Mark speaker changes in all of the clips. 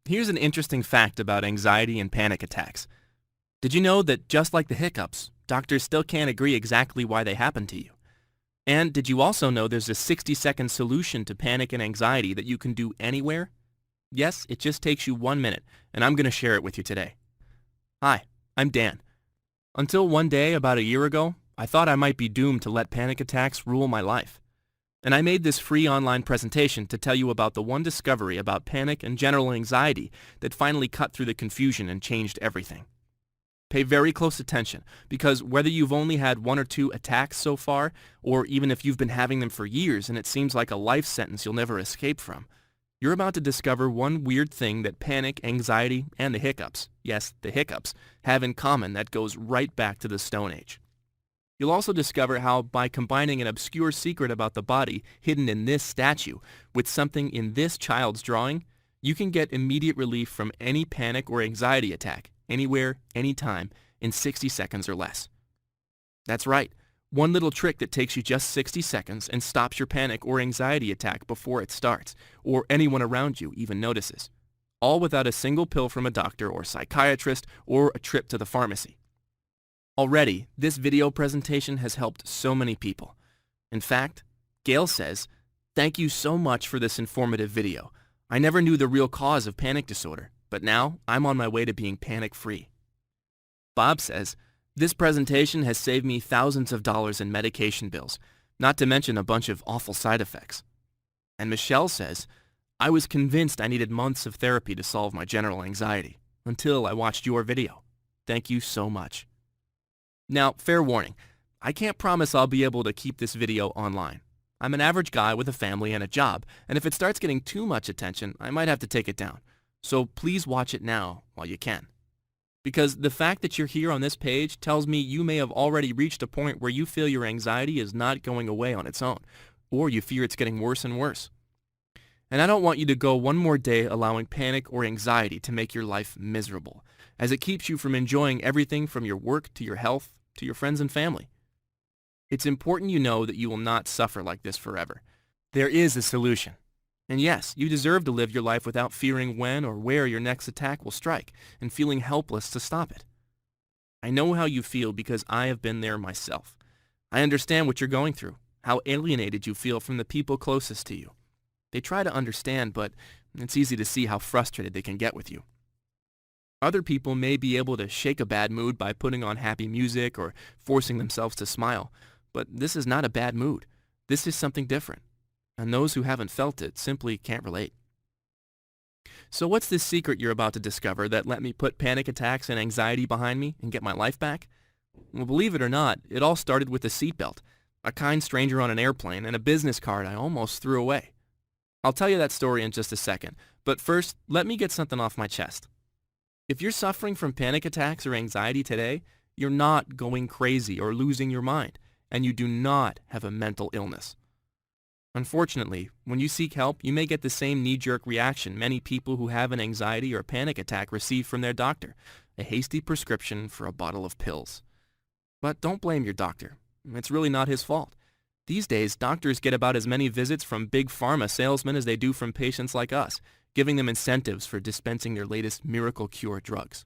Speaker 1: Here's an interesting fact about anxiety and panic attacks. Did you know that just like the hiccups, doctors still can't agree exactly why they happen to you? And did you also know there's a 60-second solution to panic and anxiety that you can do anywhere? Yes, it just takes you 1 minute, and I'm going to share it with you today. Hi, I'm Dan. Until one day about a year ago, I thought I might be doomed to let panic attacks rule my life. And I made this free online presentation to tell you about the one discovery about panic and general anxiety that finally cut through the confusion and changed everything. Pay very close attention, because whether you've only had one or two attacks so far, or even if you've been having them for years and it seems like a life sentence you'll never escape from, you're about to discover one weird thing that panic, anxiety, and the hiccups, yes, the hiccups, have in common that goes right back to the Stone Age. You'll also discover how, by combining an obscure secret about the body hidden in this statue with something in this child's drawing, you can get immediate relief from any panic or anxiety attack, anywhere, anytime, in 60 seconds or less. That's right, one little trick that takes you just 60 seconds and stops your panic or anxiety attack before it starts, or anyone around you even notices. All without a single pill from a doctor or psychiatrist or a trip to the pharmacy. Already, this video presentation has helped so many people. In fact, Gail says, "Thank you so much for this informative video. I never knew the real cause of panic disorder, but now I'm on my way to being panic-free." Bob says, "This presentation has saved me thousands of dollars in medication bills, not to mention a bunch of awful side effects." And Michelle says, "I was convinced I needed months of therapy to solve my general anxiety, until I watched your video. Thank you so much." Now, fair warning, I can't promise I'll be able to keep this video online. I'm an average guy with a family and a job, and if it starts getting too much attention, I might have to take it down. So please watch it now while you can. Because the fact that you're here on this page tells me you may have already reached a point where you feel your anxiety is not going away on its own, or you fear it's getting worse and worse. And I don't want you to go one more day allowing panic or anxiety to make your life miserable, as it keeps you from enjoying everything from your work to your health to your friends and family. It's important you know that you will not suffer like this forever. There is a solution. And yes, you deserve to live your life without fearing when or where your next attack will strike and feeling helpless to stop it. I know how you feel because I have been there myself. I understand what you're going through, how alienated you feel from the people closest to you. They try to understand, but it's easy to see how frustrated they can get with you. Other people may be able to shake a bad mood by putting on happy music or forcing themselves to smile, but this is not a bad mood. This is something different, and those who haven't felt it simply can't relate. So what's this secret you're about to discover that let me put panic attacks and anxiety behind me and get my life back? Well, believe it or not, it all started with a seatbelt, a kind stranger on an airplane, and a business card I almost threw away. I'll tell you that story in just a second, but first, let me get something off my chest. If you're suffering from panic attacks or anxiety today, you're not going crazy or losing your mind, and you do not have a mental illness. Unfortunately, when you seek help, you may get the same knee-jerk reaction many people who have an anxiety or panic attack receive from their doctor, a hasty prescription for a bottle of pills. But don't blame your doctor. It's really not his fault. These days, doctors get about as many visits from big pharma salesmen as they do from patients like us, giving them incentives for dispensing their latest miracle cure drugs.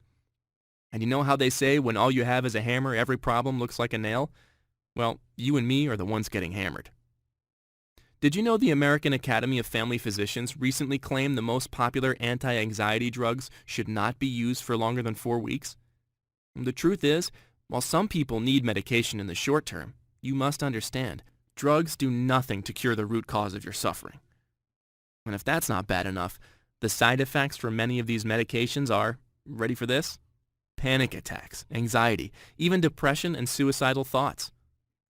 Speaker 1: And you know how they say when all you have is a hammer, every problem looks like a nail? Well, you and me are the ones getting hammered. Did you know the American Academy of Family Physicians recently claimed the most popular anti-anxiety drugs should not be used for longer than 4 weeks? The truth is, while some people need medication in the short term, you must understand, drugs do nothing to cure the root cause of your suffering. And if that's not bad enough, the side effects for many of these medications are, ready for this? Panic attacks, anxiety, even depression and suicidal thoughts.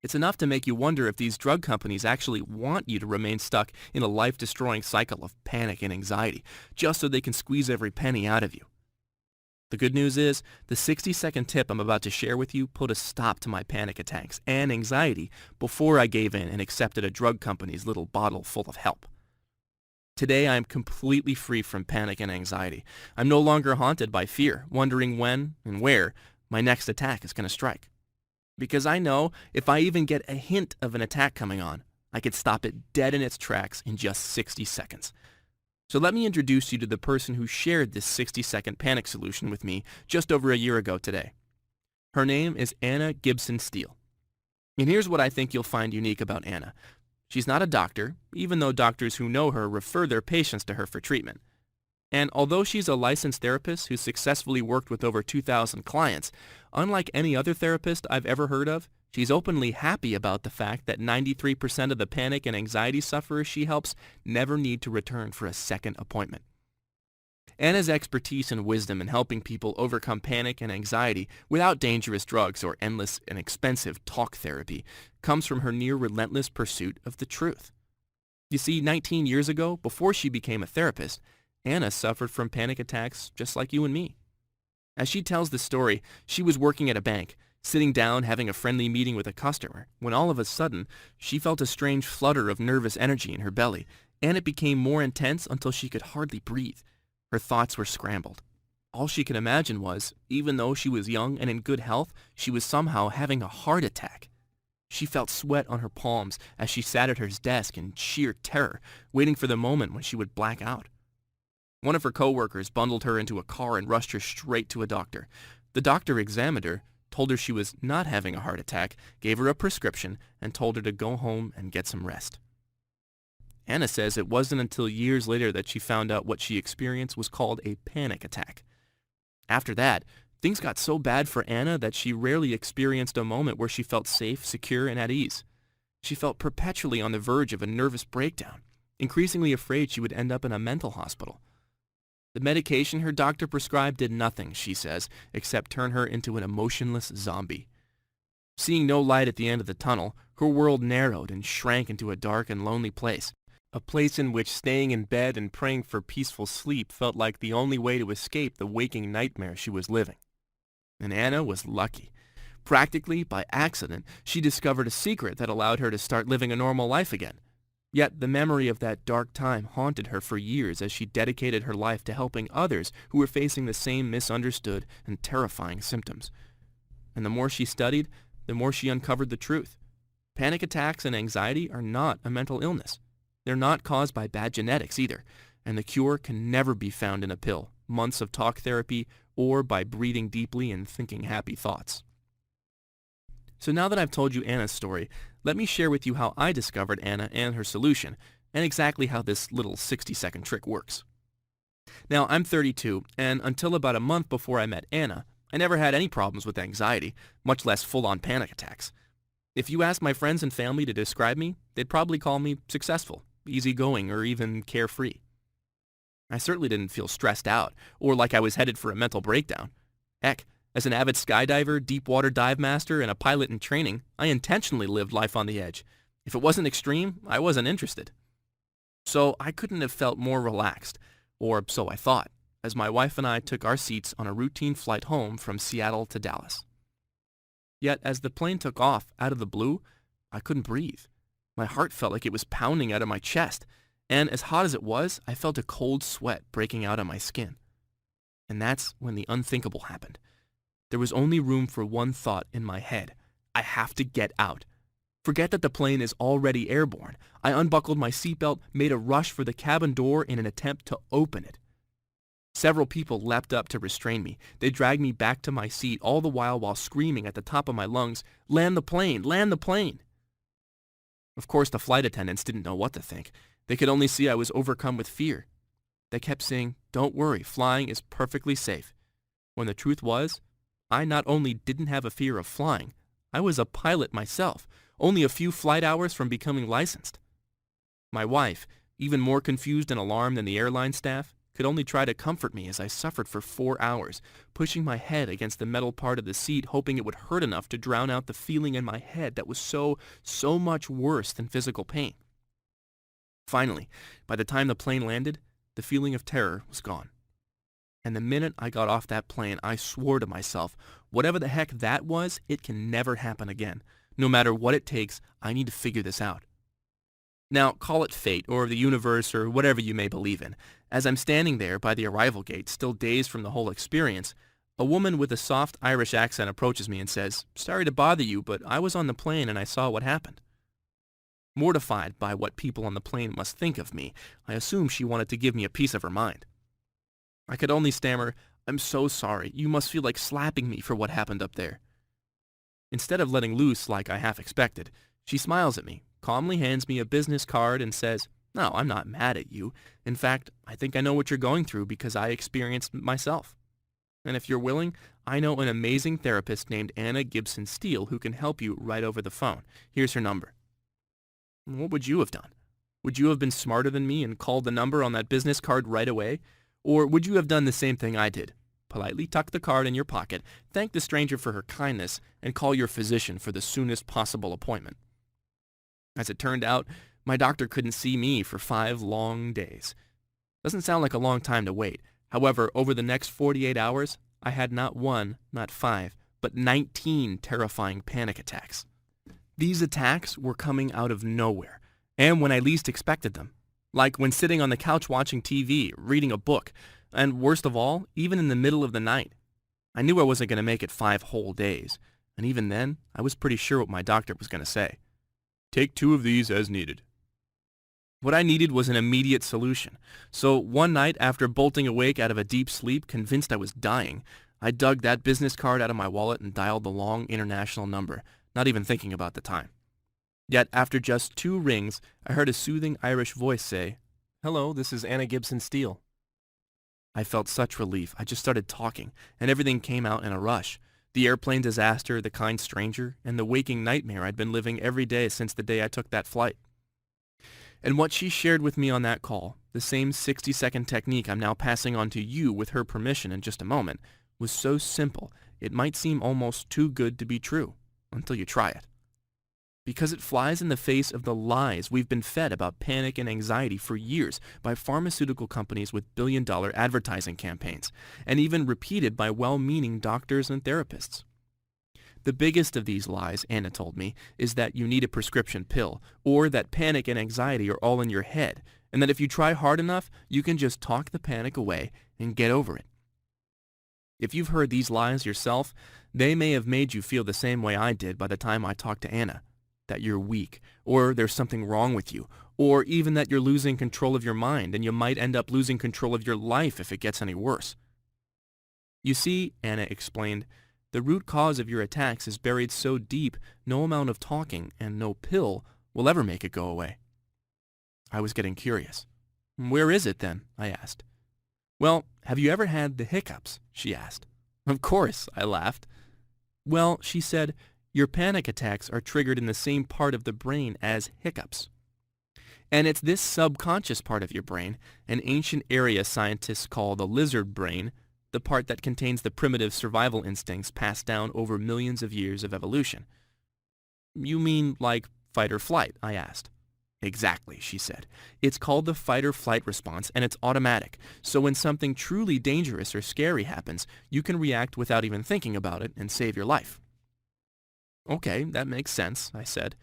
Speaker 1: It's enough to make you wonder if these drug companies actually want you to remain stuck in a life-destroying cycle of panic and anxiety, just so they can squeeze every penny out of you. The good news is, the 60-second tip I'm about to share with you put a stop to my panic attacks and anxiety before I gave in and accepted a drug company's little bottle full of help. Today, I am completely free from panic and anxiety. I'm no longer haunted by fear, wondering when and where my next attack is going to strike. Because I know if I even get a hint of an attack coming on, I could stop it dead in its tracks in just 60 seconds. So let me introduce you to the person who shared this 60-second panic solution with me just over a year ago today. Her name is Anna Gibson Steel. And here's what I think you'll find unique about Anna. She's not a doctor, even though doctors who know her refer their patients to her for treatment. And although she's a licensed therapist who successfully worked with over 2,000 clients, unlike any other therapist I've ever heard of, she's openly happy about the fact that 93% of the panic and anxiety sufferers she helps never need to return for a second appointment. Anna's expertise and wisdom in helping people overcome panic and anxiety without dangerous drugs or endless and expensive talk therapy comes from her near-relentless pursuit of the truth. You see, 19 years ago, before she became a therapist, Anna suffered from panic attacks just like you and me. As she tells the story, she was working at a bank, sitting down having a friendly meeting with a customer, when all of a sudden, she felt a strange flutter of nervous energy in her belly, and it became more intense until she could hardly breathe. Her thoughts were scrambled. All she could imagine was, even though she was young and in good health, she was somehow having a heart attack. She felt sweat on her palms as she sat at her desk in sheer terror, waiting for the moment when she would black out. One of her coworkers bundled her into a car and rushed her straight to a doctor. The doctor examined her, told her she was not having a heart attack, gave her a prescription, and told her to go home and get some rest. Anna says it wasn't until years later that she found out what she experienced was called a panic attack. After that, things got so bad for Anna that she rarely experienced a moment where she felt safe, secure, and at ease. She felt perpetually on the verge of a nervous breakdown, increasingly afraid she would end up in a mental hospital. The medication her doctor prescribed did nothing, she says, except turn her into an emotionless zombie. Seeing no light at the end of the tunnel, her world narrowed and shrank into a dark and lonely place. A place in which staying in bed and praying for peaceful sleep felt like the only way to escape the waking nightmare she was living. And Anna was lucky. Practically by accident, she discovered a secret that allowed her to start living a normal life again. Yet the memory of that dark time haunted her for years as she dedicated her life to helping others who were facing the same misunderstood and terrifying symptoms. And the more she studied, the more she uncovered the truth. Panic attacks and anxiety are not a mental illness. They're not caused by bad genetics either, and the cure can never be found in a pill, months of talk therapy, or by breathing deeply and thinking happy thoughts. So now that I've told you Anna's story, let me share with you how I discovered Anna and her solution, and exactly how this little 60-second trick works. Now, I'm 32, and until about a month before I met Anna, I never had any problems with anxiety, much less full-on panic attacks. If you ask my friends and family to describe me, they'd probably call me successful, easygoing, or even carefree. I certainly didn't feel stressed out, or like I was headed for a mental breakdown. Heck, as an avid skydiver, deep water dive master, and a pilot in training, I intentionally lived life on the edge. If it wasn't extreme, I wasn't interested. So I couldn't have felt more relaxed, or so I thought, as my wife and I took our seats on a routine flight home from Seattle to Dallas. Yet as the plane took off out of the blue, I couldn't breathe. My heart felt like it was pounding out of my chest, and as hot as it was, I felt a cold sweat breaking out on my skin. And that's when the unthinkable happened. There was only room for one thought in my head. I have to get out. Forget that the plane is already airborne. I unbuckled my seatbelt, made a rush for the cabin door in an attempt to open it. Several people leapt up to restrain me. They dragged me back to my seat, all the while screaming at the top of my lungs, "Land the plane! Land the plane!" Of course, the flight attendants didn't know what to think. They could only see I was overcome with fear. They kept saying, "Don't worry, flying is perfectly safe." When the truth was, I not only didn't have a fear of flying, I was a pilot myself, only a few flight hours from becoming licensed. My wife, even more confused and alarmed than the airline staff, could only try to comfort me as I suffered for 4 hours, pushing my head against the metal part of the seat, hoping it would hurt enough to drown out the feeling in my head that was so much worse than physical pain. Finally, by the time the plane landed, the feeling of terror was gone. And the minute I got off that plane, I swore to myself, whatever the heck that was, it can never happen again. No matter what it takes, I need to figure this out. Now, call it fate, or the universe, or whatever you may believe in. As I'm standing there by the arrival gate, still dazed from the whole experience, a woman with a soft Irish accent approaches me and says, "Sorry to bother you, but I was on the plane and I saw what happened." Mortified by what people on the plane must think of me, I assumed she wanted to give me a piece of her mind. I could only stammer, "I'm so sorry. You must feel like slapping me for what happened up there." Instead of letting loose like I half expected, she smiles at me, calmly hands me a business card and says, "No, I'm not mad at you. In fact, I think I know what you're going through because I experienced it myself. And if you're willing, I know an amazing therapist named Anna Gibson Steel who can help you right over the phone. Here's her number." What would you have done? Would you have been smarter than me and called the number on that business card right away? Or would you have done the same thing I did? Politely tuck the card in your pocket, thank the stranger for her kindness, and call your physician for the soonest possible appointment. As it turned out, my doctor couldn't see me for 5 long days. Doesn't sound like a long time to wait. However, over the next 48 hours, I had not 1, not 5, but 19 terrifying panic attacks. These attacks were coming out of nowhere, and when I least expected them. Like when sitting on the couch watching TV, reading a book, and worst of all, even in the middle of the night. I knew I wasn't going to make it 5 whole days, and even then, I was pretty sure what my doctor was going to say. "Take 2 of these as needed." What I needed was an immediate solution, so one night after bolting awake out of a deep sleep, convinced I was dying, I dug that business card out of my wallet and dialed the long international number, not even thinking about the time. Yet after just 2 rings, I heard a soothing Irish voice say, "Hello, this is Anna Gibson Steel." I felt such relief. I just started talking, and everything came out in a rush. The airplane disaster, the kind stranger, and the waking nightmare I'd been living every day since the day I took that flight. And what she shared with me on that call, the same 60-second technique I'm now passing on to you with her permission in just a moment, was so simple it might seem almost too good to be true until you try it. Because it flies in the face of the lies we've been fed about panic and anxiety for years by pharmaceutical companies with billion-dollar advertising campaigns, and even repeated by well-meaning doctors and therapists. The biggest of these lies, Anna told me, is that you need a prescription pill, or that panic and anxiety are all in your head, and that if you try hard enough, you can just talk the panic away and get over it. If you've heard these lies yourself, they may have made you feel the same way I did by the time I talked to Anna. That you're weak, or there's something wrong with you, or even that you're losing control of your mind and you might end up losing control of your life if it gets any worse. You see, Anna explained, the root cause of your attacks is buried so deep no amount of talking and no pill will ever make it go away. I was getting curious. "Where is it then?" I asked. "Well, have you ever had the hiccups?" she asked. "Of course," I laughed. "Well," she said, "your panic attacks are triggered in the same part of the brain as hiccups. And it's this subconscious part of your brain, an ancient area scientists call the lizard brain, the part that contains the primitive survival instincts passed down over millions of years of evolution." "You mean like fight or flight?" I asked. "Exactly," she said. "It's called the fight or flight response, and it's automatic. So when something truly dangerous or scary happens, you can react without even thinking about it and save your life." "Okay, that makes sense," I said.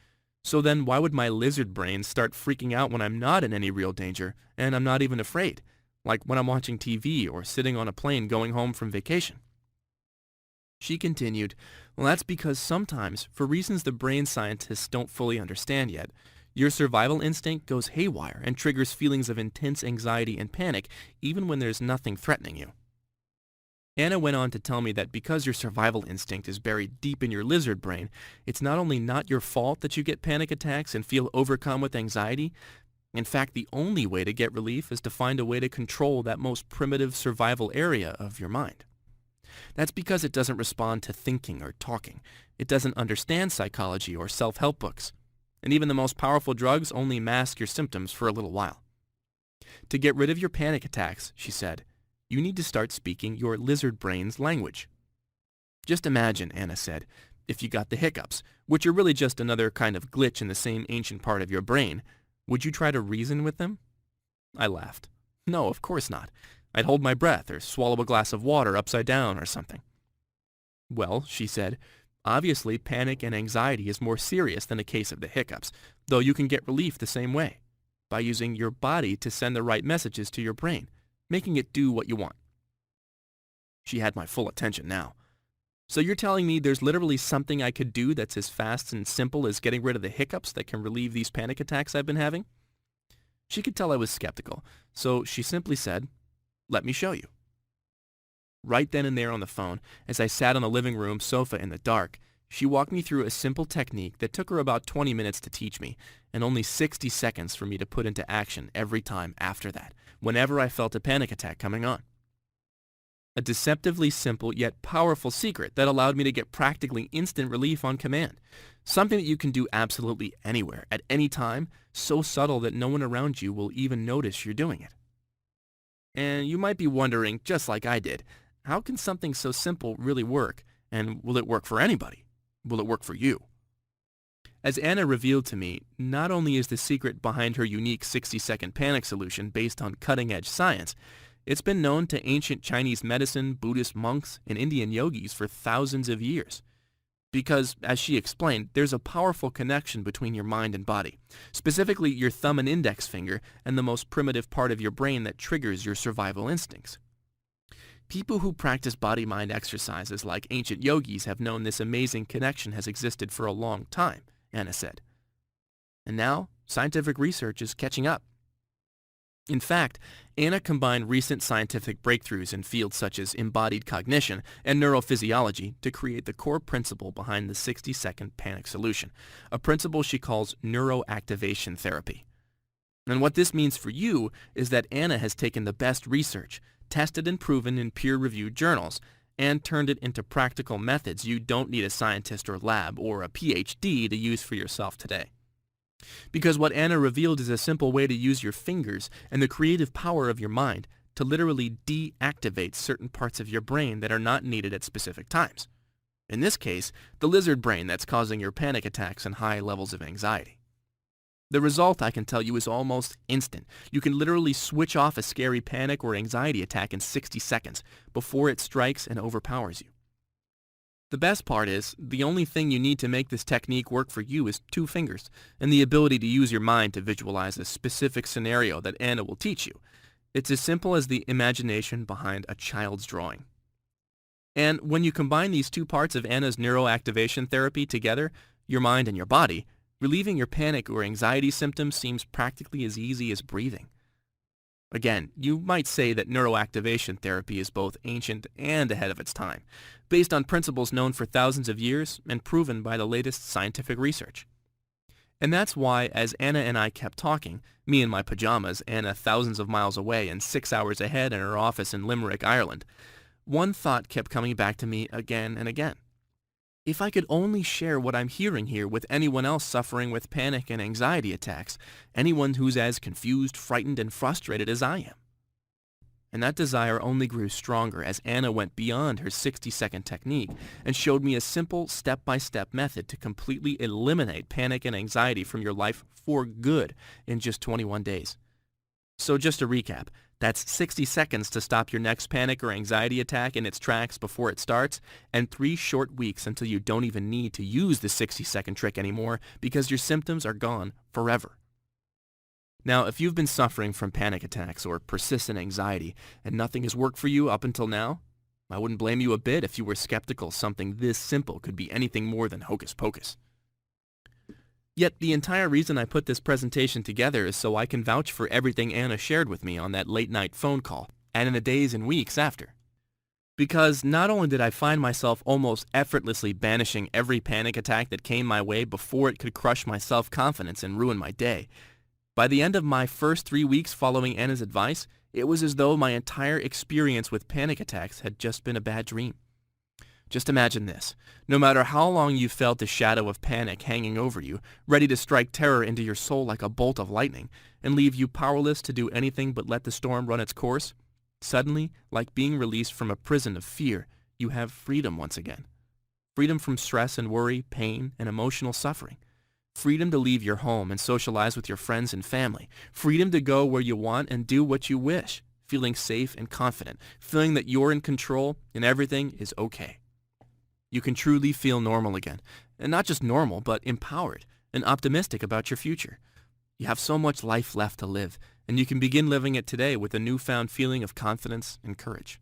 Speaker 1: "So then why would my lizard brain start freaking out when I'm not in any real danger, and I'm not even afraid? Like when I'm watching TV or sitting on a plane going home from vacation?" She continued, "Well, that's because sometimes, for reasons the brain scientists don't fully understand yet, your survival instinct goes haywire and triggers feelings of intense anxiety and panic even when there's nothing threatening you." Anna went on to tell me that because your survival instinct is buried deep in your lizard brain, it's not only not your fault that you get panic attacks and feel overcome with anxiety. In fact, the only way to get relief is to find a way to control that most primitive survival area of your mind. That's because it doesn't respond to thinking or talking. It doesn't understand psychology or self-help books. And even the most powerful drugs only mask your symptoms for a little while. To get rid of your panic attacks, she said, you need to start speaking your lizard brain's language. Just imagine, Anna said, if you got the hiccups, which are really just another kind of glitch in the same ancient part of your brain, would you try to reason with them? I laughed. No, of course not. I'd hold my breath or swallow a glass of water upside down or something. Well, she said, obviously panic and anxiety is more serious than a case of the hiccups, though you can get relief the same way, by using your body to send the right messages to your brain, making it do what you want. She had my full attention now. So you're telling me there's literally something I could do that's as fast and simple as getting rid of the hiccups that can relieve these panic attacks I've been having? She could tell I was skeptical, so she simply said, "Let me show you." Right then and there on the phone, as I sat on the living room sofa in the dark, she walked me through a simple technique that took her about 20 minutes to teach me, and only 60 seconds for me to put into action every time after that, whenever I felt a panic attack coming on. A deceptively simple yet powerful secret that allowed me to get practically instant relief on command. Something that you can do absolutely anywhere, at any time, so subtle that no one around you will even notice you're doing it. And you might be wondering, just like I did, how can something so simple really work? And will it work for anybody? Will it work for you? As Anna revealed to me, not only is the secret behind her unique 60-second panic solution based on cutting-edge science, it's been known to ancient Chinese medicine, Buddhist monks, and Indian yogis for thousands of years. Because, as she explained, there's a powerful connection between your mind and body, specifically your thumb and index finger and the most primitive part of your brain that triggers your survival instincts. People who practice body-mind exercises like ancient yogis have known this amazing connection has existed for a long time, Anna said. And now, scientific research is catching up. In fact, Anna combined recent scientific breakthroughs in fields such as embodied cognition and neurophysiology to create the core principle behind the 60-second panic solution, a principle she calls neuroactivation therapy. And what this means for you is that Anna has taken the best research, tested and proven in peer-reviewed journals, and turned it into practical methods you don't need a scientist or lab or a PhD to use for yourself today. Because what Anna revealed is a simple way to use your fingers and the creative power of your mind to literally deactivate certain parts of your brain that are not needed at specific times. In this case, the lizard brain that's causing your panic attacks and high levels of anxiety. The result, I can tell you, is almost instant. You can literally switch off a scary panic or anxiety attack in 60 seconds before it strikes and overpowers you. The best part is, the only thing you need to make this technique work for you is 2 fingers and the ability to use your mind to visualize a specific scenario that Anna will teach you. It's as simple as the imagination behind a child's drawing. And when you combine these 2 parts of Anna's neuroactivation therapy together, your mind and your body, relieving your panic or anxiety symptoms seems practically as easy as breathing. Again, you might say that neuroactivation therapy is both ancient and ahead of its time, based on principles known for thousands of years and proven by the latest scientific research. And that's why, as Anna and I kept talking, me in my pajamas, Anna thousands of miles away and 6 hours ahead in her office in Limerick, Ireland, one thought kept coming back to me again and again. If I could only share what I'm hearing here with anyone else suffering with panic and anxiety attacks, anyone who's as confused, frightened, and frustrated as I am. And that desire only grew stronger as Anna went beyond her 60-second technique and showed me a simple step-by-step method to completely eliminate panic and anxiety from your life for good in just 21 days. So just to recap, that's 60 seconds to stop your next panic or anxiety attack in its tracks before it starts, and 3 short weeks until you don't even need to use the 60-second trick anymore because your symptoms are gone forever. Now, if you've been suffering from panic attacks or persistent anxiety and nothing has worked for you up until now, I wouldn't blame you a bit if you were skeptical something this simple could be anything more than hocus pocus. Yet the entire reason I put this presentation together is so I can vouch for everything Anna shared with me on that late-night phone call and in the days and weeks after. Because not only did I find myself almost effortlessly banishing every panic attack that came my way before it could crush my self-confidence and ruin my day, by the end of my first 3 weeks following Anna's advice, it was as though my entire experience with panic attacks had just been a bad dream. Just imagine this. No matter how long you felt the shadow of panic hanging over you, ready to strike terror into your soul like a bolt of lightning, and leave you powerless to do anything but let the storm run its course, suddenly, like being released from a prison of fear, you have freedom once again. Freedom from stress and worry, pain, and emotional suffering. Freedom to leave your home and socialize with your friends and family. Freedom to go where you want and do what you wish, feeling safe and confident, feeling that you're in control and everything is okay. You can truly feel normal again, and not just normal, but empowered and optimistic about your future. You have so much life left to live, and you can begin living it today with a newfound feeling of confidence and courage.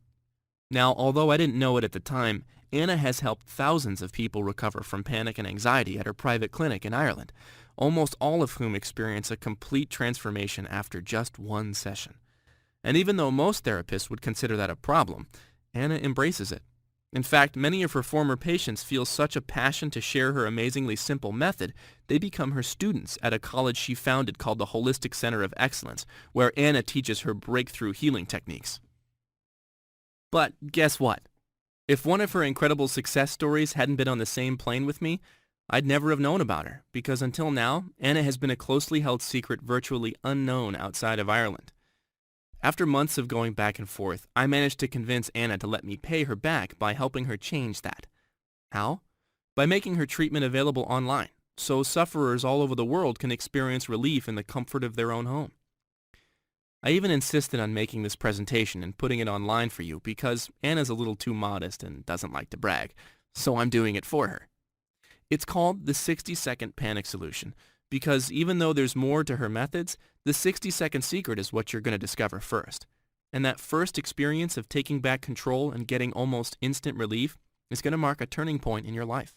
Speaker 1: Now, although I didn't know it at the time, Anna has helped thousands of people recover from panic and anxiety at her private clinic in Ireland, almost all of whom experience a complete transformation after just one session. And even though most therapists would consider that a problem, Anna embraces it. In fact, many of her former patients feel such a passion to share her amazingly simple method, they become her students at a college she founded called the Holistic Center of Excellence, where Anna teaches her breakthrough healing techniques. But guess what? If one of her incredible success stories hadn't been on the same plane with me, I'd never have known about her, because until now, Anna has been a closely held secret virtually unknown outside of Ireland. After months of going back and forth, I managed to convince Anna to let me pay her back by helping her change that. How? By making her treatment available online, so sufferers all over the world can experience relief in the comfort of their own home. I even insisted on making this presentation and putting it online for you because Anna's a little too modest and doesn't like to brag, so I'm doing it for her. It's called the 60-second panic solution because even though there's more to her methods, the 60-second secret is what you're going to discover first. And that first experience of taking back control and getting almost instant relief is going to mark a turning point in your life.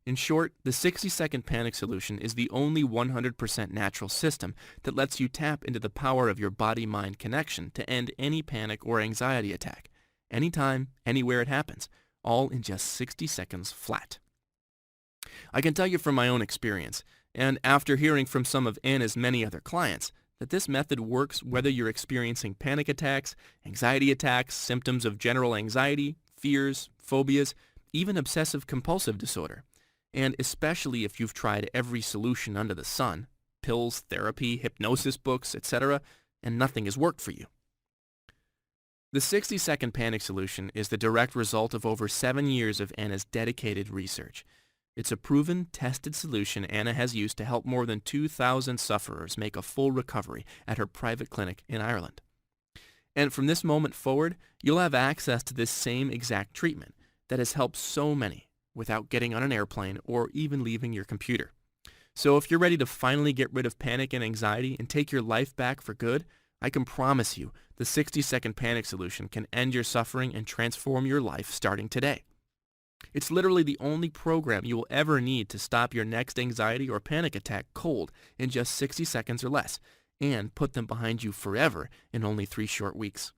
Speaker 1: In short, the 60-second panic solution is the only 100% natural system that lets you tap into the power of your body-mind connection to end any panic or anxiety attack, anytime, anywhere it happens, all in just 60 seconds flat. I can tell you from my own experience, and after hearing from some of Anna's many other clients, that this method works whether you're experiencing panic attacks, anxiety attacks, symptoms of general anxiety, fears, phobias, even obsessive-compulsive disorder. And especially if you've tried every solution under the sun, pills, therapy, hypnosis books, etc., and nothing has worked for you. The 60-second panic solution is the direct result of over 7 years of Anna's dedicated research. It's a proven, tested solution Anna has used to help more than 2,000 sufferers make a full recovery at her private clinic in Ireland. And from this moment forward, you'll have access to this same exact treatment that has helped so many, without getting on an airplane or even leaving your computer. So if you're ready to finally get rid of panic and anxiety and take your life back for good, I can promise you the 60-second panic solution can end your suffering and transform your life starting today. It's literally the only program you will ever need to stop your next anxiety or panic attack cold in just 60 seconds or less, and put them behind you forever in only 3 short weeks.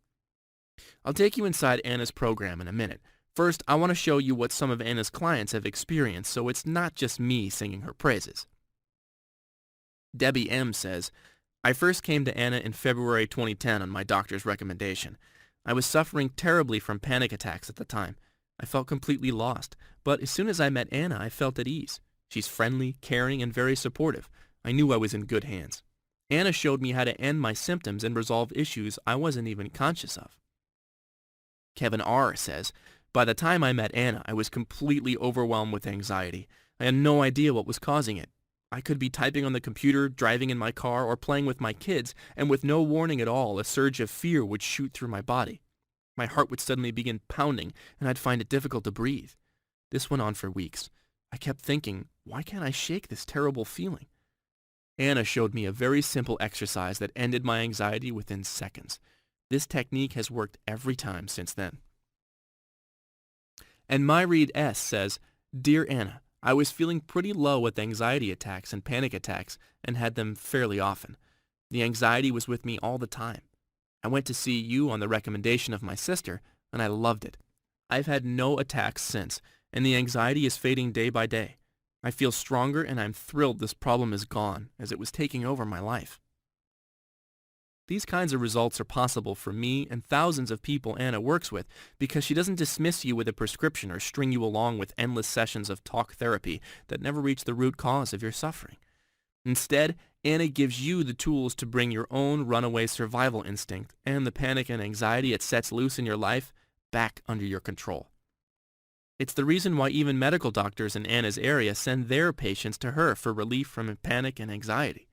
Speaker 1: I'll take you inside Anna's program in a minute. First, I want to show you what some of Anna's clients have experienced so it's not just me singing her praises. Debbie M. says, I first came to Anna in February 2010 on my doctor's recommendation. I was suffering terribly from panic attacks at the time. I felt completely lost, but as soon as I met Anna, I felt at ease. She's friendly, caring, and very supportive. I knew I was in good hands. Anna showed me how to end my symptoms and resolve issues I wasn't even conscious of. Kevin R. says, by the time I met Anna, I was completely overwhelmed with anxiety. I had no idea what was causing it. I could be typing on the computer, driving in my car, or playing with my kids, and with no warning at all, a surge of fear would shoot through my body. My heart would suddenly begin pounding, and I'd find it difficult to breathe. This went on for weeks. I kept thinking, why can't I shake this terrible feeling? Anna showed me a very simple exercise that ended my anxiety within seconds. This technique has worked every time since then. And MyRead S. says, Dear Anna, I was feeling pretty low with anxiety attacks and panic attacks and had them fairly often. The anxiety was with me all the time. I went to see you on the recommendation of my sister, and I loved it. I've had no attacks since, and the anxiety is fading day by day. I feel stronger, and I'm thrilled this problem is gone, as it was taking over my life. These kinds of results are possible for me and thousands of people Anna works with because she doesn't dismiss you with a prescription or string you along with endless sessions of talk therapy that never reach the root cause of your suffering. Instead, Anna gives you the tools to bring your own runaway survival instinct and the panic and anxiety it sets loose in your life back under your control. It's the reason why even medical doctors in Anna's area send their patients to her for relief from panic and anxiety.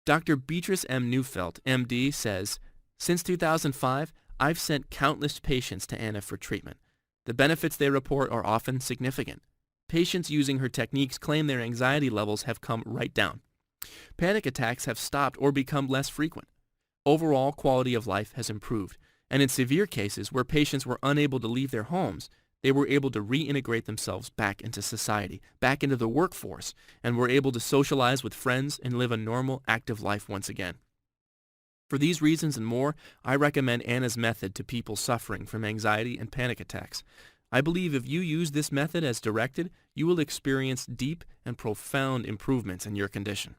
Speaker 1: Dr. Beatrice M. Neufeld, MD, says, Since 2005, I've sent countless patients to Anna for treatment. The benefits they report are often significant. Patients using her techniques claim their anxiety levels have come right down. Panic attacks have stopped or become less frequent. Overall quality of life has improved, And in severe cases where patients were unable to leave their homes, they were able to reintegrate themselves back into society, back into the workforce, and were able to socialize with friends and live a normal, active life once again. For these reasons and more, I recommend Anna's method to people suffering from anxiety and panic attacks. I believe if you use this method as directed, you will experience deep and profound improvements in your condition.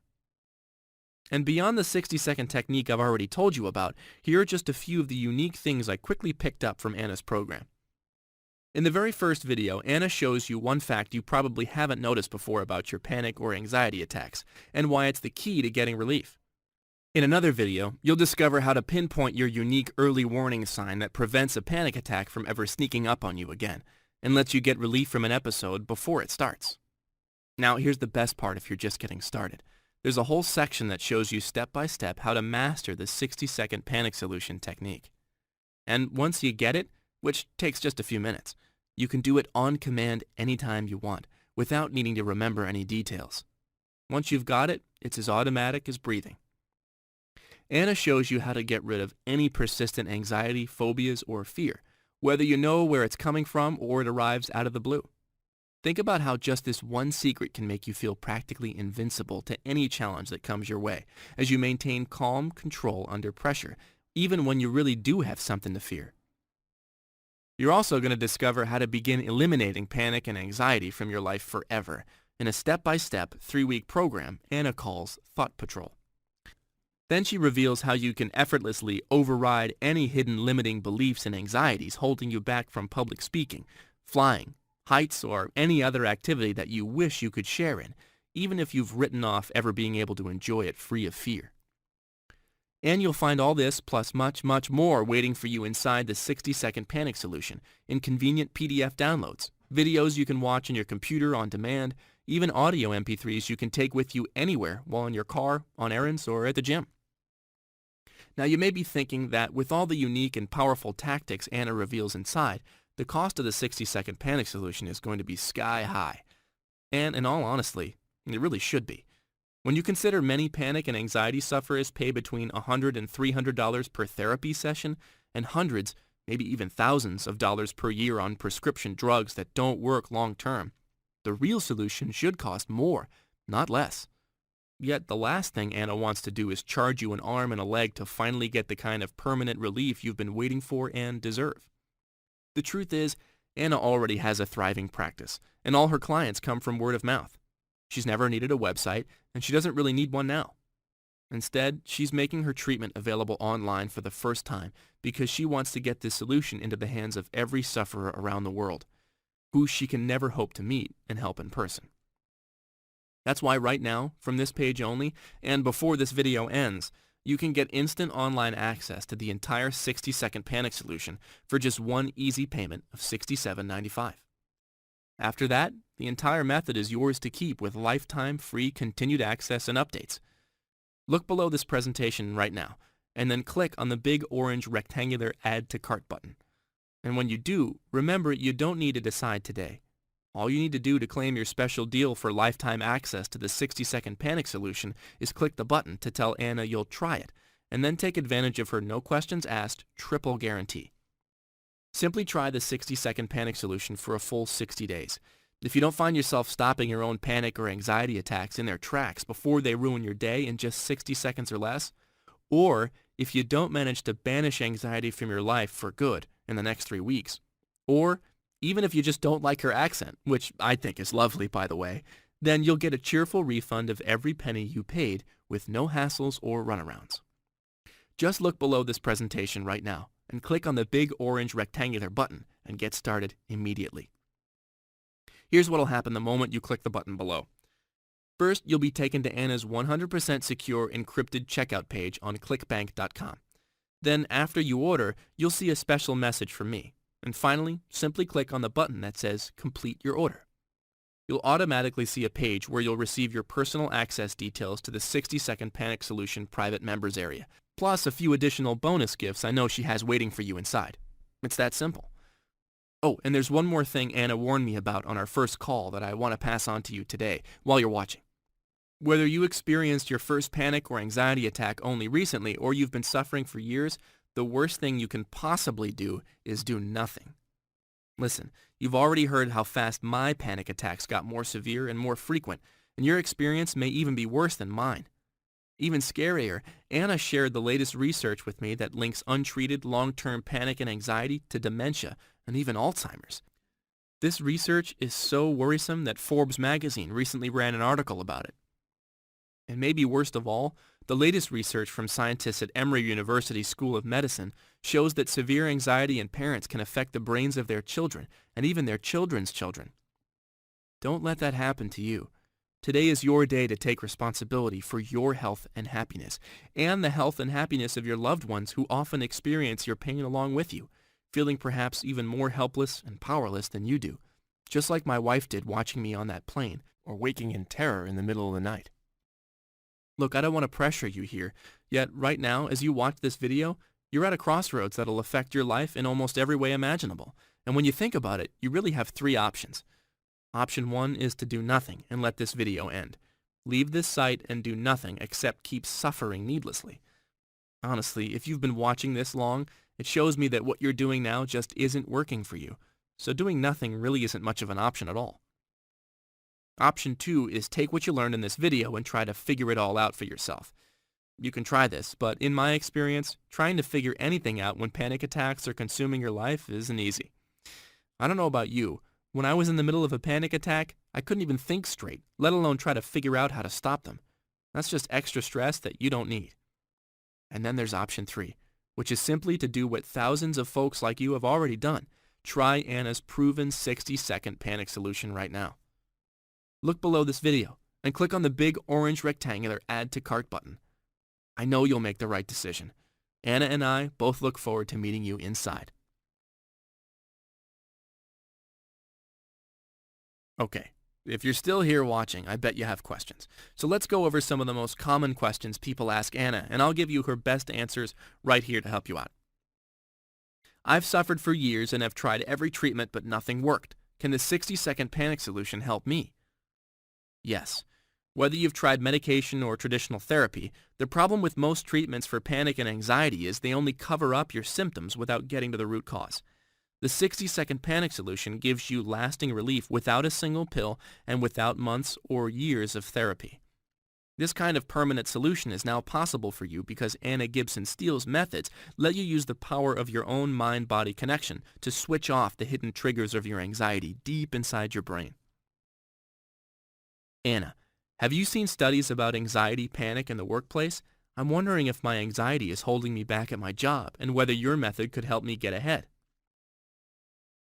Speaker 1: And beyond the 60-second technique I've already told you about, here are just a few of the unique things I quickly picked up from Anna's program. In the very first video, Anna shows you one fact you probably haven't noticed before about your panic or anxiety attacks, and why it's the key to getting relief. In another video, you'll discover how to pinpoint your unique early warning sign that prevents a panic attack from ever sneaking up on you again, and lets you get relief from an episode before it starts. Now, here's the best part if you're just getting started. There's a whole section that shows you step by step how to master the 60-second panic solution technique. And once you get it, which takes just a few minutes, you can do it on command anytime you want, without needing to remember any details. Once you've got it, it's as automatic as breathing. Anna shows you how to get rid of any persistent anxiety, phobias, or fear, whether you know where it's coming from or it arrives out of the blue. Think about how just this one secret can make you feel practically invincible to any challenge that comes your way, as you maintain calm control under pressure, even when you really do have something to fear. You're also going to discover how to begin eliminating panic and anxiety from your life forever in a step-by-step 3-week program Anna calls Thought Patrol. Then she reveals how you can effortlessly override any hidden limiting beliefs and anxieties holding you back from public speaking, flying, heights, or any other activity that you wish you could share in, even if you've written off ever being able to enjoy it free of fear. And you'll find all this plus much, much more waiting for you inside the 60-second panic solution in convenient PDF downloads, videos you can watch on your computer on demand, even audio MP3s you can take with you anywhere while in your car, on errands, or at the gym. Now, you may be thinking that with all the unique and powerful tactics Anna reveals inside, the cost of the 60-second panic solution is going to be sky high. And in all honesty, it really should be. When you consider many panic and anxiety sufferers pay between $100 and $300 per therapy session, and hundreds, maybe even thousands of dollars per year on prescription drugs that don't work long term, the real solution should cost more, not less. Yet the last thing Anna wants to do is charge you an arm and a leg to finally get the kind of permanent relief you've been waiting for and deserve. The truth is, Anna already has a thriving practice, and all her clients come from word of mouth. She's never needed a website, and she doesn't really need one now. Instead, she's making her treatment available online for the first time because she wants to get this solution into the hands of every sufferer around the world, who she can never hope to meet and help in person. That's why right now, from this page only, and before this video ends, you can get instant online access to the entire 60-second panic solution for just one easy payment of $67.95. After that, the entire method is yours to keep with lifetime free continued access and updates. Look below this presentation right now, and then click on the big orange rectangular Add to Cart button. And when you do, remember you don't need to decide today. All you need to do to claim your special deal for lifetime access to the 60-second panic solution is click the button to tell Anna you'll try it, and then take advantage of her no questions asked triple guarantee. Simply try the 60-second panic solution for a full 60 days. If you don't find yourself stopping your own panic or anxiety attacks in their tracks before they ruin your day in just 60 seconds or less, or if you don't manage to banish anxiety from your life for good in the next 3 weeks, or even if you just don't like her accent, which I think is lovely, by the way, then you'll get a cheerful refund of every penny you paid with no hassles or runarounds. Just look below this presentation right now and click on the big orange rectangular button and get started immediately. Here's what will happen the moment you click the button below. First, you'll be taken to Anna's 100% secure encrypted checkout page on clickbank.com. Then, after you order, you'll see a special message from me. And finally, simply click on the button that says Complete Your Order. You'll automatically see a page where you'll receive your personal access details to the 60-second Panic Solution private members area, plus a few additional bonus gifts I know she has waiting for you inside. It's that simple. Oh, and there's one more thing Anna warned me about on our first call that I want to pass on to you today while you're watching. Whether you experienced your first panic or anxiety attack only recently or you've been suffering for years, the worst thing you can possibly do is do nothing. Listen, you've already heard how fast my panic attacks got more severe and more frequent, and your experience may even be worse than mine. Even scarier, Anna shared the latest research with me that links untreated long-term panic and anxiety to dementia and even Alzheimer's. This research is so worrisome that Forbes magazine recently ran an article about it. And maybe worst of all, the latest research from scientists at Emory University School of Medicine shows that severe anxiety in parents can affect the brains of their children and even their children's children. Don't let that happen to you. Today is your day to take responsibility for your health and happiness, and the health and happiness of your loved ones who often experience your pain along with you, feeling perhaps even more helpless and powerless than you do, just like my wife did watching me on that plane or waking in terror in the middle of the night. Look, I don't want to pressure you here, yet right now, as you watch this video, you're at a crossroads that'll affect your life in almost every way imaginable. And when you think about it, you really have three options. Option 1 is to do nothing and let this video end. Leave this site and do nothing except keep suffering needlessly. Honestly, if you've been watching this long, it shows me that what you're doing now just isn't working for you. So doing nothing really isn't much of an option at all. Option 2 is take what you learned in this video and try to figure it all out for yourself. You can try this, but in my experience, trying to figure anything out when panic attacks are consuming your life isn't easy. I don't know about you. When I was in the middle of a panic attack, I couldn't even think straight, let alone try to figure out how to stop them. That's just extra stress that you don't need. And then there's option 3, which is simply to do what thousands of folks like you have already done. Try Anna's proven 60-second panic solution right now. Look below this video and click on the big orange rectangular Add to Cart button. I know you'll make the right decision. Anna and I both look forward to meeting you inside. Okay, if you're still here watching, I bet you have questions. So let's go over some of the most common questions people ask Anna, and I'll give you her best answers right here to help you out. I've suffered for years and have tried every treatment, but nothing worked. Can the 60-second panic solution help me? Yes. Whether you've tried medication or traditional therapy, the problem with most treatments for panic and anxiety is they only cover up your symptoms without getting to the root cause. The 60-second panic solution gives you lasting relief without a single pill and without months or years of therapy. This kind of permanent solution is now possible for you because Anna Gibson Steel's methods let you use the power of your own mind-body connection to switch off the hidden triggers of your anxiety deep inside your brain. Anna, have you seen studies about anxiety, panic in the workplace? I'm wondering if my anxiety is holding me back at my job and whether your method could help me get ahead.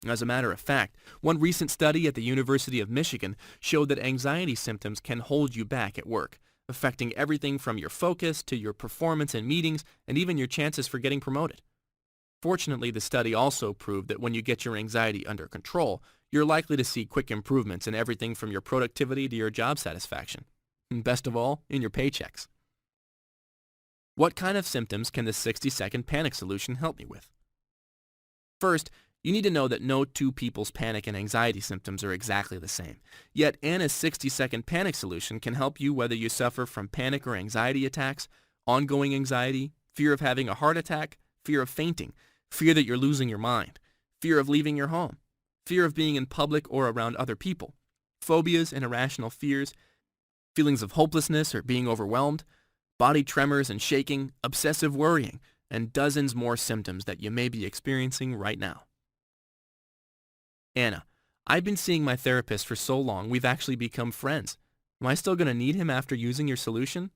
Speaker 1: As a matter of fact, one recent study at the University of Michigan showed that anxiety symptoms can hold you back at work, affecting everything from your focus to your performance in meetings and even your chances for getting promoted. Fortunately, the study also proved that when you get your anxiety under control, you're likely to see quick improvements in everything from your productivity to your job satisfaction. And best of all, in your paychecks. What kind of symptoms can the 60-second panic solution help me with? First, you need to know that no two people's panic and anxiety symptoms are exactly the same. Yet Anna's 60-second panic solution can help you whether you suffer from panic or anxiety attacks, ongoing anxiety, fear of having a heart attack, fear of fainting, fear that you're losing your mind, fear of leaving your home, fear of being in public or around other people, phobias and irrational fears, feelings of hopelessness or being overwhelmed, body tremors and shaking, obsessive worrying, and dozens more symptoms that you may be experiencing right now. Anna, I've been seeing my therapist for so long we've actually become friends. Am I still going to need him after using your solution?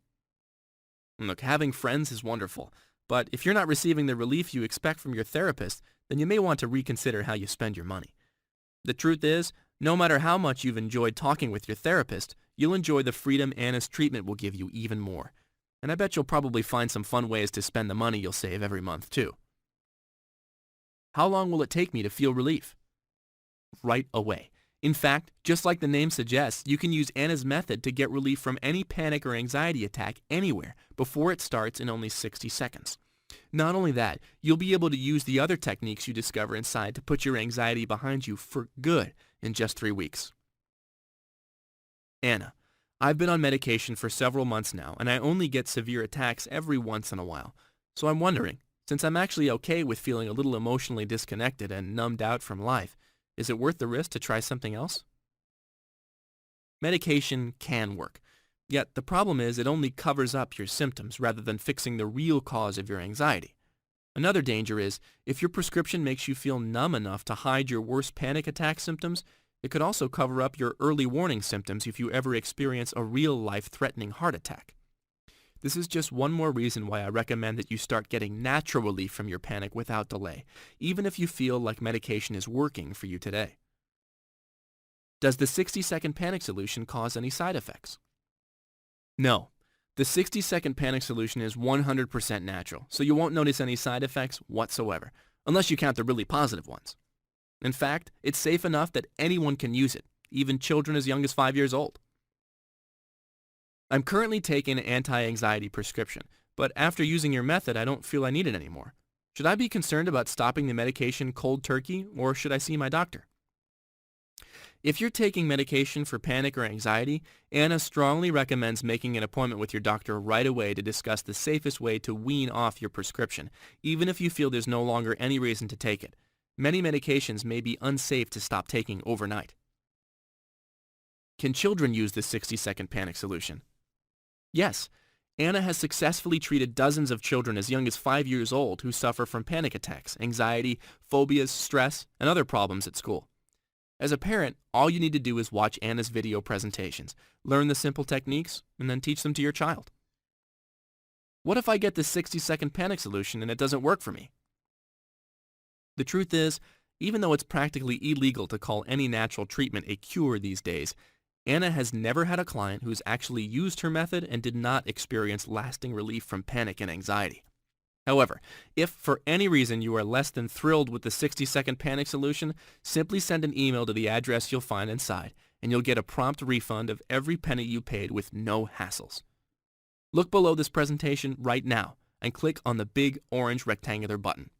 Speaker 1: Look, having friends is wonderful, but if you're not receiving the relief you expect from your therapist, then you may want to reconsider how you spend your money. The truth is, no matter how much you've enjoyed talking with your therapist, you'll enjoy the freedom Anna's treatment will give you even more. And I bet you'll probably find some fun ways to spend the money you'll save every month, too. How long will it take me to feel relief? Right away. In fact, just like the name suggests, you can use Anna's method to get relief from any panic or anxiety attack anywhere before it starts in only 60 seconds. Not only that, you'll be able to use the other techniques you discover inside to put your anxiety behind you for good in just 3 weeks. Anna, I've been on medication for several months now, and I only get severe attacks every once in a while. So I'm wondering, Since I'm actually okay with feeling a little emotionally disconnected and numbed out from life, is it worth the risk to try something else? Medication can work. Yet the problem is it only covers up your symptoms rather than fixing the real cause of your anxiety. Another danger is if your prescription makes you feel numb enough to hide your worst panic attack symptoms, it could also cover up your early warning symptoms if you ever experience a real life-threatening heart attack. This is just one more reason why I recommend that you start getting natural relief from your panic without delay, even if you feel like medication is working for you today. Does the 60-second panic solution cause any side effects? No. The 60-second panic solution is 100% natural, so you won't notice any side effects whatsoever, unless you count the really positive ones. In fact, it's safe enough that anyone can use it, even children as young as 5 years old. I'm currently taking an anti-anxiety prescription, but after using your method, I don't feel I need it anymore. Should I be concerned about stopping the medication cold turkey, or should I see my doctor? If you're taking medication for panic or anxiety, Anna strongly recommends making an appointment with your doctor right away to discuss the safest way to wean off your prescription, even if you feel there's no longer any reason to take it. Many medications may be unsafe to stop taking overnight. Can children use the 60-second panic solution? Yes. Anna has successfully treated dozens of children as young as 5 years old who suffer from panic attacks, anxiety, phobias, stress, and other problems at school. As a parent, all you need to do is watch Anna's video presentations, learn the simple techniques, and then teach them to your child. What if I get the 60-second panic solution and it doesn't work for me? The truth is, even though it's practically illegal to call any natural treatment a cure these days, Anna has never had a client who's actually used her method and did not experience lasting relief from panic and anxiety. However, if for any reason you are less than thrilled with the 60-second panic solution, simply send an email to the address you'll find inside, and you'll get a prompt refund of every penny you paid with no hassles. Look below this presentation right now and click on the big orange rectangular button.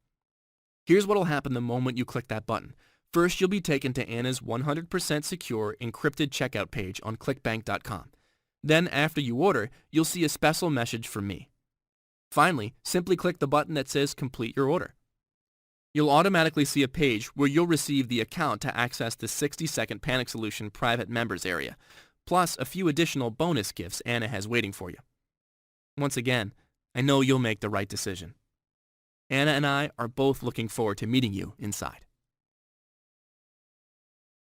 Speaker 1: Here's what will happen the moment you click that button. First, you'll be taken to Anna's 100% secure encrypted checkout page on clickbank.com. Then, after you order, you'll see a special message from me. Finally, simply click the button that says Complete Your Order. You'll automatically see a page where you'll receive the account to access the 60-second panic solution private members area, plus a few additional bonus gifts Anna has waiting for you. Once again, I know you'll make the right decision. Anna and I are both looking forward to meeting you inside.